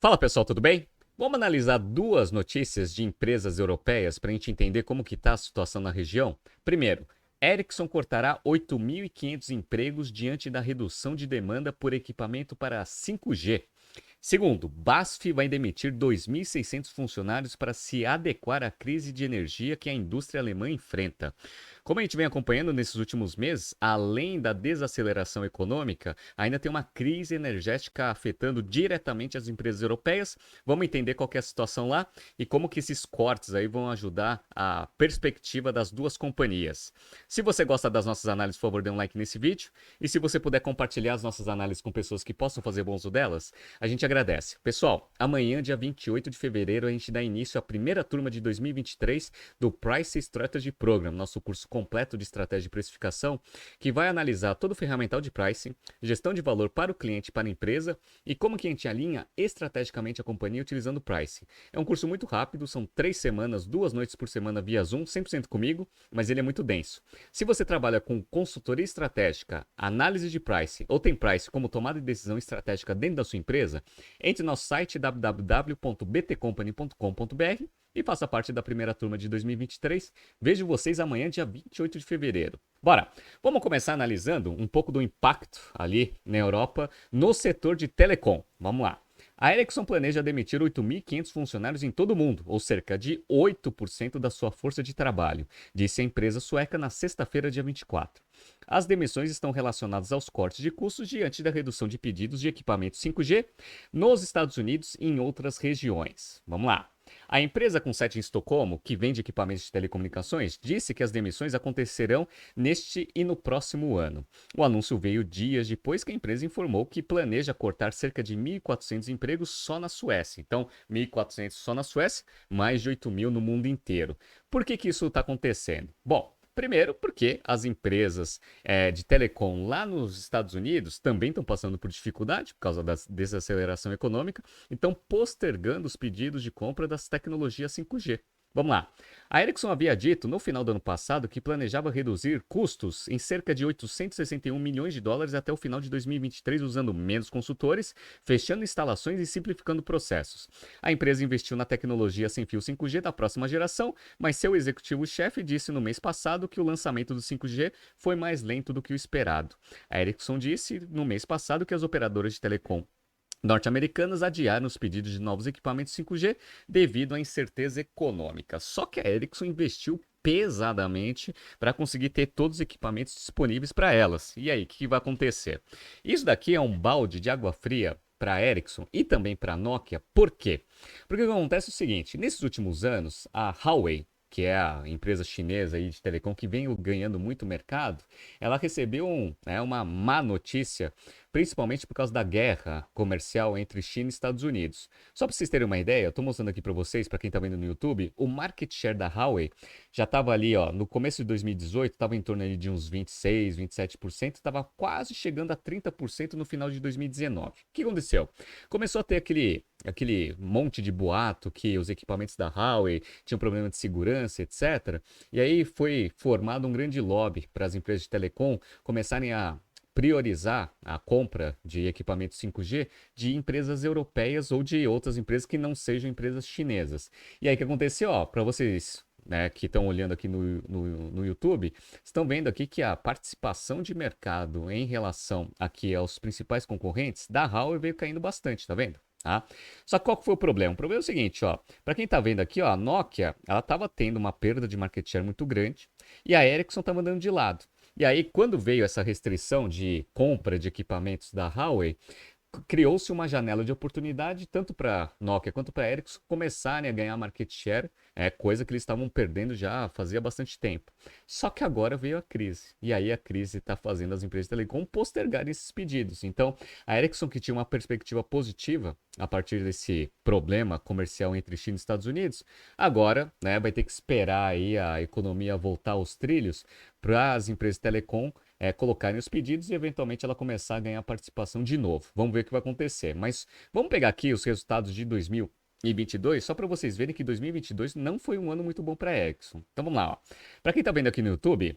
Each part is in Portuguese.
Fala pessoal, tudo bem? Vamos analisar duas notícias de empresas europeias para a gente entender como que está a situação na região. Primeiro, Ericsson cortará 8.500 empregos diante da redução de demanda por equipamento para 5G. Segundo, BASF vai demitir 2.600 funcionários para se adequar à crise de energia que a indústria alemã enfrenta. Como a gente vem acompanhando nesses últimos meses, além da desaceleração econômica, ainda tem uma crise energética afetando diretamente as empresas europeias. Vamos entender qual que é a situação lá e como que esses cortes aí vão ajudar a perspectiva das duas companhias. Se você gosta das nossas análises, por favor, dê um like nesse vídeo. E se você puder compartilhar as nossas análises com pessoas que possam fazer bom uso delas, a gente agradece. Pessoal, amanhã, dia 28 de fevereiro, a gente dá início à primeira turma de 2023 do Price Strategy Program, nosso curso completo de estratégia de precificação, que vai analisar todo o ferramental de pricing, gestão de valor para o cliente e para a empresa e como que a gente alinha estrategicamente a companhia utilizando o pricing. É um curso muito rápido, são 3 semanas, 2 noites por semana via Zoom, 100% comigo, mas ele é muito denso. Se você trabalha com consultoria estratégica, análise de pricing ou tem price como tomada de decisão estratégica dentro da sua empresa, entre no nosso site www.btcompany.com.br e faça parte da primeira turma de 2023. Vejo vocês amanhã, dia 28 de fevereiro. Bora! Vamos começar analisando um pouco do impacto ali na Europa no setor de telecom. Vamos lá. A Ericsson planeja demitir 8.500 funcionários em todo o mundo, ou cerca de 8% da sua força de trabalho, disse a empresa sueca na sexta-feira, dia 24. As demissões estão relacionadas aos cortes de custos diante da redução de pedidos de equipamentos 5G nos Estados Unidos e em outras regiões. Vamos lá. A empresa com sede em Estocolmo, que vende equipamentos de telecomunicações, disse que as demissões acontecerão neste e no próximo ano. O anúncio veio dias depois que a empresa informou que planeja cortar cerca de 1.400 empregos só na Suécia. Então, 1.400 só na Suécia, mais de 8.000 no mundo inteiro. Por que isso está acontecendo? Bom, primeiro, porque as empresas de telecom lá nos Estados Unidos também estão passando por dificuldade por causa da desaceleração econômica, então postergando os pedidos de compra das tecnologias 5G. Vamos lá. A Ericsson havia dito no final do ano passado que planejava reduzir custos em cerca de 861 milhões de dólares até o final de 2023, usando menos consultores, fechando instalações e simplificando processos. A empresa investiu na tecnologia sem fio 5G da próxima geração, mas seu executivo-chefe disse no mês passado que o lançamento do 5G foi mais lento do que o esperado. A Ericsson disse no mês passado que as operadoras de telecom norte-americanas adiaram os pedidos de novos equipamentos 5G devido à incerteza econômica. Só que a Ericsson investiu pesadamente para conseguir ter todos os equipamentos disponíveis para elas. E aí, o que vai acontecer? Isso daqui é um balde de água fria para a Ericsson e também para a Nokia. Por quê? Porque o que acontece é o seguinte, nesses últimos anos, a Huawei, que é a empresa chinesa aí de telecom que vem ganhando muito mercado, ela recebeu uma má notícia, principalmente por causa da guerra comercial entre China e Estados Unidos. Só para vocês terem uma ideia, eu estou mostrando aqui para vocês, para quem está vendo no YouTube, o market share da Huawei já estava ali, ó, no começo de 2018, estava em torno ali de uns 26, 27%, estava quase chegando a 30% no final de 2019. O que aconteceu? Começou a ter aquele monte de boato que os equipamentos da Huawei tinham problema de segurança, etc. E aí foi formado um grande lobby para as empresas de telecom começarem a priorizar a compra de equipamentos 5G de empresas europeias ou de outras empresas que não sejam empresas chinesas. E aí o que aconteceu? Para vocês, né, que estão olhando aqui no YouTube, estão vendo aqui que a participação de mercado em relação aqui aos principais concorrentes da Huawei veio caindo bastante, tá vendo? Tá? Só que qual que foi o problema? O problema é o seguinte, ó, para quem está vendo aqui, ó, a Nokia, ela estava tendo uma perda de market share muito grande e a Ericsson estava andando de lado. E aí, quando veio essa restrição de compra de equipamentos da Huawei, criou-se uma janela de oportunidade tanto para Nokia quanto para Ericsson começarem a ganhar market share, coisa que eles estavam perdendo já fazia bastante tempo. Só que agora veio a crise, e aí a crise está fazendo as empresas de telecom postergarem esses pedidos. Então, a Ericsson, que tinha uma perspectiva positiva a partir desse problema comercial entre China e Estados Unidos, agora, né, vai ter que esperar aí a economia voltar aos trilhos para as empresas de telecom colocarem os pedidos e eventualmente ela começar a ganhar participação de novo. Vamos ver o que vai acontecer. Mas vamos pegar aqui os resultados de 2022, só para vocês verem que 2022 não foi um ano muito bom para a Ericsson. Então vamos lá. Para quem está vendo aqui no YouTube,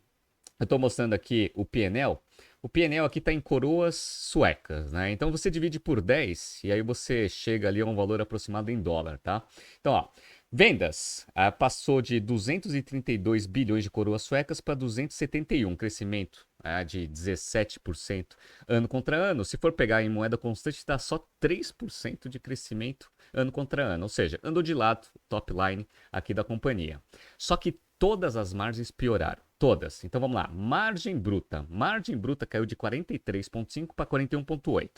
eu estou mostrando aqui o P&L. O PNL aqui está em coroas suecas, né? Então você divide por 10 e aí você chega ali a um valor aproximado em dólar, tá? Então, ó, vendas passou de 232 bilhões de coroas suecas para 271, crescimento de 17% ano contra ano. Se for pegar em moeda constante, dá só 3% de crescimento ano contra ano. Ou seja, andou de lado o top line aqui da companhia. Só que todas as margens pioraram. Todas. Então vamos lá. Margem bruta. Margem bruta caiu de 43,5 para 41,8.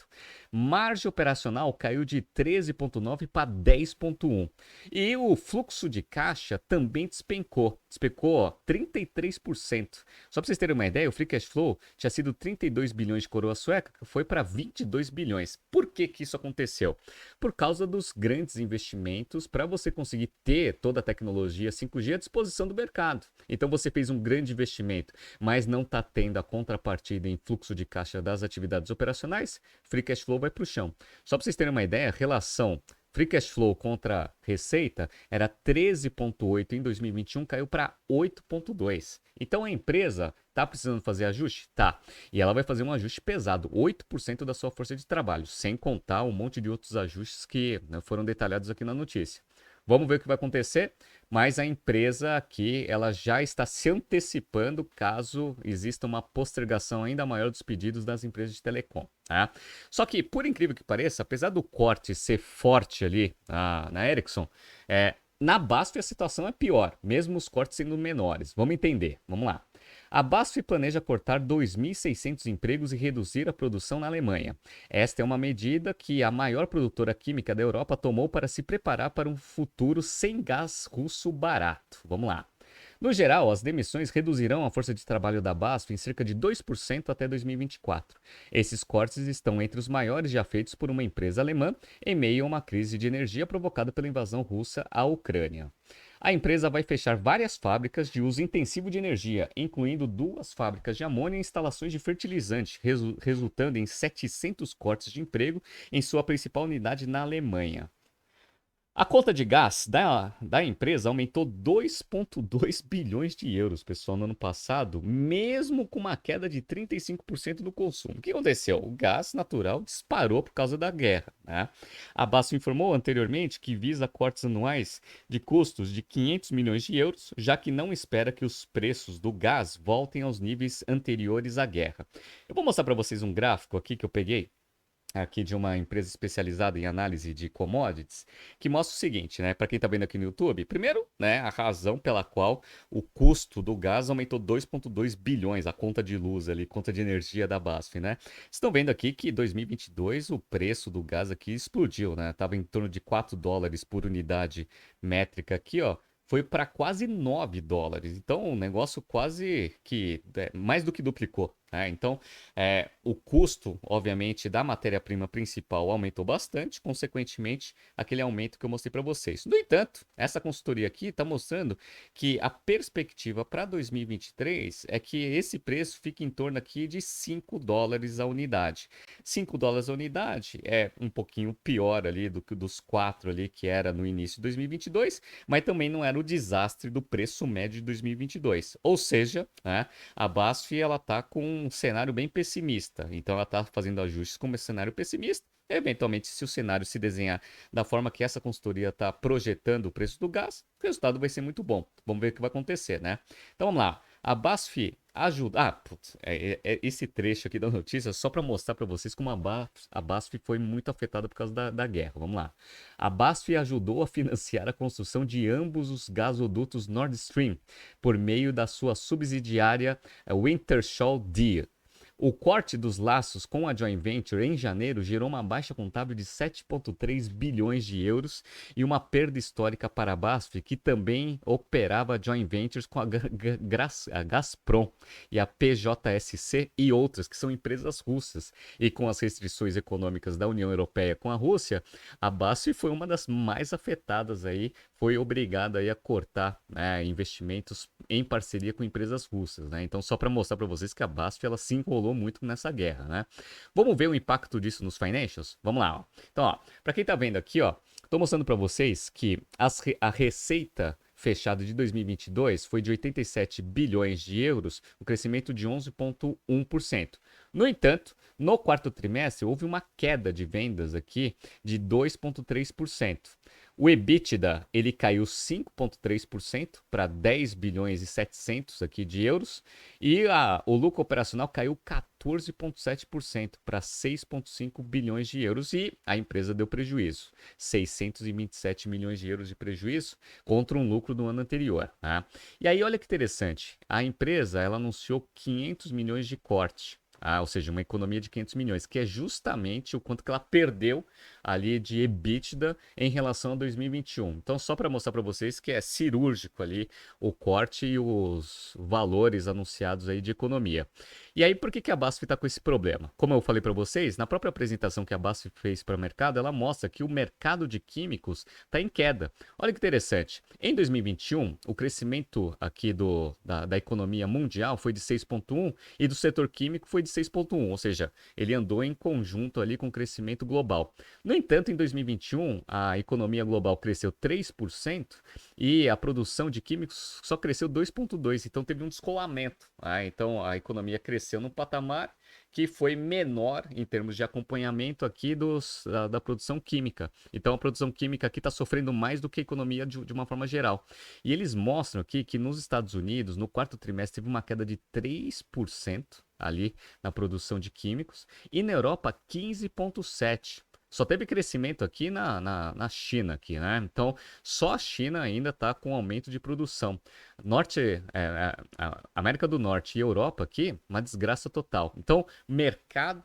Margem operacional caiu de 13,9 para 10,1. E o fluxo de caixa também despencou. Despencou, ó, 33%. Só para vocês terem uma ideia, o free cash flow tinha sido 32 bilhões de coroa sueca, que foi para 22 bilhões. Por que que isso aconteceu? Por causa dos grandes investimentos para você conseguir ter toda a tecnologia 5G à disposição do mercado. Então você fez um grande investimento, mas não está tendo a contrapartida em fluxo de caixa das atividades operacionais, free cash flow vai para o chão. Só para vocês terem uma ideia, a relação free cash flow contra receita era 13,8 em 2021, caiu para 8,2. Então a empresa está precisando fazer ajuste? Tá. E ela vai fazer um ajuste pesado, 8% da sua força de trabalho, sem contar um monte de outros ajustes que, né, foram detalhados aqui na notícia. Vamos ver o que vai acontecer, mas a empresa aqui ela já está se antecipando caso exista uma postergação ainda maior dos pedidos das empresas de telecom. Tá? Só que, por incrível que pareça, apesar do corte ser forte ali na Ericsson, na BASF a situação é pior, mesmo os cortes sendo menores. Vamos entender, vamos lá. A BASF planeja cortar 2.600 empregos e reduzir a produção na Alemanha. Esta é uma medida que a maior produtora química da Europa tomou para se preparar para um futuro sem gás russo barato. Vamos lá. No geral, as demissões reduzirão a força de trabalho da BASF em cerca de 2% até 2024. Esses cortes estão entre os maiores já feitos por uma empresa alemã em meio a uma crise de energia provocada pela invasão russa à Ucrânia. A empresa vai fechar várias fábricas de uso intensivo de energia, incluindo 2 fábricas de amônia e instalações de fertilizante, resultando em 700 cortes de emprego em sua principal unidade na Alemanha. A conta de gás da empresa aumentou 2,2 bilhões de euros, pessoal, no ano passado, mesmo com uma queda de 35% no consumo. O que aconteceu? O gás natural disparou por causa da guerra, né? A BASF informou anteriormente que visa cortes anuais de custos de 500 milhões de euros, já que não espera que os preços do gás voltem aos níveis anteriores à guerra. Eu vou mostrar para vocês um gráfico aqui que eu peguei aqui de uma empresa especializada em análise de commodities, que mostra o seguinte, né? Para quem está vendo aqui no YouTube, primeiro, né, a razão pela qual o custo do gás aumentou 2,2 bilhões, a conta de luz ali, conta de energia da BASF, né? Estão vendo aqui que em 2022 o preço do gás aqui explodiu, né? Tava em torno de 4 dólares por unidade métrica aqui, ó. Foi para quase 9 dólares. Então, o negócio quase que mais do que duplicou. Então, o custo, obviamente, da matéria-prima principal aumentou bastante, consequentemente, aquele aumento que eu mostrei para vocês. No entanto, essa consultoria aqui está mostrando que a perspectiva para 2023 é que esse preço fique em torno aqui de 5 dólares a unidade. 5 dólares a unidade é um pouquinho pior ali do que dos 4 ali que era no início de 2022, mas também não era o desastre do preço médio de 2022. Ou seja, né, a BASF ela está com um cenário bem pessimista. Então ela está fazendo ajustes como esse cenário pessimista. Eventualmente, se o cenário se desenhar da forma que essa consultoria está projetando o preço do gás, o resultado vai ser muito bom. Vamos ver o que vai acontecer, né? Então vamos lá. A BASF ajuda. Esse trecho aqui da notícia só para mostrar para vocês como a BASF foi muito afetada por causa da guerra. Vamos lá. A BASF ajudou a financiar a construção de ambos os gasodutos Nord Stream por meio da sua subsidiária Wintershall Dea. O corte dos laços com a joint venture em janeiro gerou uma baixa contábil de 7,3 bilhões de euros e uma perda histórica para a BASF, que também operava joint ventures com a Gazprom e a PJSC e outras, que são empresas russas. E com as restrições econômicas da União Europeia com a Rússia, a BASF foi uma das mais afetadas aí, foi obrigada aí a cortar, né, investimentos em parceria com empresas russas, né? Então, só para mostrar para vocês que a BASF ela se enrolou muito nessa guerra, né? Vamos ver o impacto disso nos financials? Vamos lá, ó. Então, ó, para quem tá vendo aqui, ó, tô mostrando para vocês que a receita fechada de 2022 foi de 87 bilhões de euros, um crescimento de 11,1%. No entanto, no quarto trimestre houve uma queda de vendas aqui de 2,3%. O EBITDA ele caiu 5,3% para 10 bilhões e 700 aqui de euros e o lucro operacional caiu 14,7% para 6,5 bilhões de euros e a empresa deu prejuízo, 627 milhões de euros de prejuízo contra um lucro do ano anterior. Tá? E aí olha que interessante, a empresa ela anunciou 500 milhões de corte. Ou seja, uma economia de 500 milhões, que é justamente o quanto que ela perdeu ali de EBITDA em relação a 2021. Então, só para mostrar para vocês que é cirúrgico ali o corte e os valores anunciados aí de economia. E aí, por que a BASF está com esse problema? Como eu falei para vocês, na própria apresentação que a BASF fez para o mercado, ela mostra que o mercado de químicos está em queda. Olha que interessante. Em 2021, o crescimento aqui da economia mundial foi de 6,1 e do setor químico foi de 6,1, ou seja, ele andou em conjunto ali com o crescimento global. No entanto, em 2021, a economia global cresceu 3% e a produção de químicos só cresceu 2,2%, então teve um descolamento. Então a economia cresceu num patamar que foi menor em termos de acompanhamento aqui da produção química. Então a produção química aqui está sofrendo mais do que a economia de uma forma geral. E eles mostram aqui que nos Estados Unidos, no quarto trimestre, teve uma queda de 3% ali na produção de químicos e na Europa 15,7%. Só teve crescimento aqui na China, aqui, né? Então, só a China ainda está com aumento de produção. América do Norte e Europa aqui, uma desgraça total. Então, mercado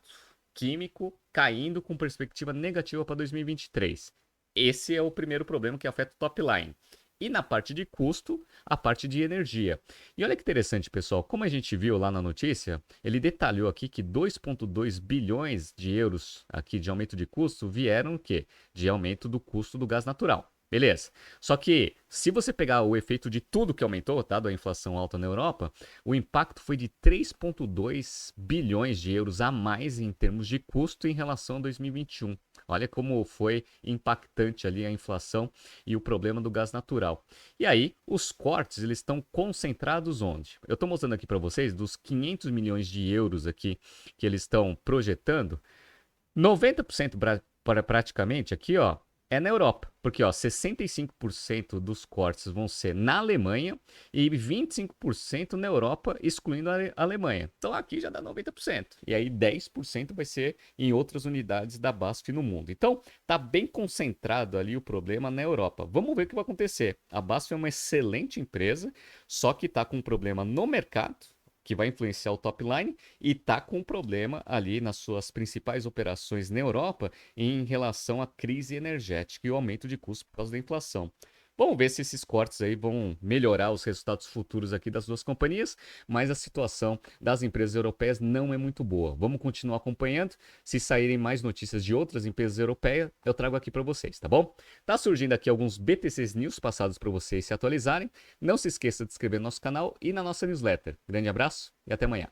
químico caindo com perspectiva negativa para 2023. Esse é o primeiro problema que afeta o top line. E na parte de custo, a parte de energia. E olha que interessante, pessoal, como a gente viu lá na notícia, ele detalhou aqui que 2,2 bilhões de euros aqui de aumento de custo vieram o quê? De aumento do custo do gás natural. Beleza. Só que se você pegar o efeito de tudo que aumentou, tá, da inflação alta na Europa, o impacto foi de 3,2 bilhões de euros a mais em termos de custo em relação a 2021. Olha como foi impactante ali a inflação e o problema do gás natural. E aí, os cortes eles estão concentrados onde? Eu estou mostrando aqui para vocês dos 500 milhões de euros aqui que eles estão projetando, 90% praticamente aqui, ó, é na Europa, porque ó, 65% dos cortes vão ser na Alemanha e 25% na Europa, excluindo a Alemanha. Então aqui já dá 90%. E aí 10% vai ser em outras unidades da BASF no mundo. Então tá bem concentrado ali o problema na Europa. Vamos ver o que vai acontecer. A BASF é uma excelente empresa, só que está com um problema no mercado, que vai influenciar o top line e está com um problema ali nas suas principais operações na Europa em relação à crise energética e o aumento de custos por causa da inflação. Vamos ver se esses cortes aí vão melhorar os resultados futuros aqui das duas companhias, mas a situação das empresas europeias não é muito boa. Vamos continuar acompanhando. Se saírem mais notícias de outras empresas europeias, eu trago aqui para vocês, tá bom? Tá surgindo aqui alguns BTCs News passados para vocês se atualizarem. Não se esqueça de se inscrever no nosso canal e na nossa newsletter. Grande abraço e até amanhã.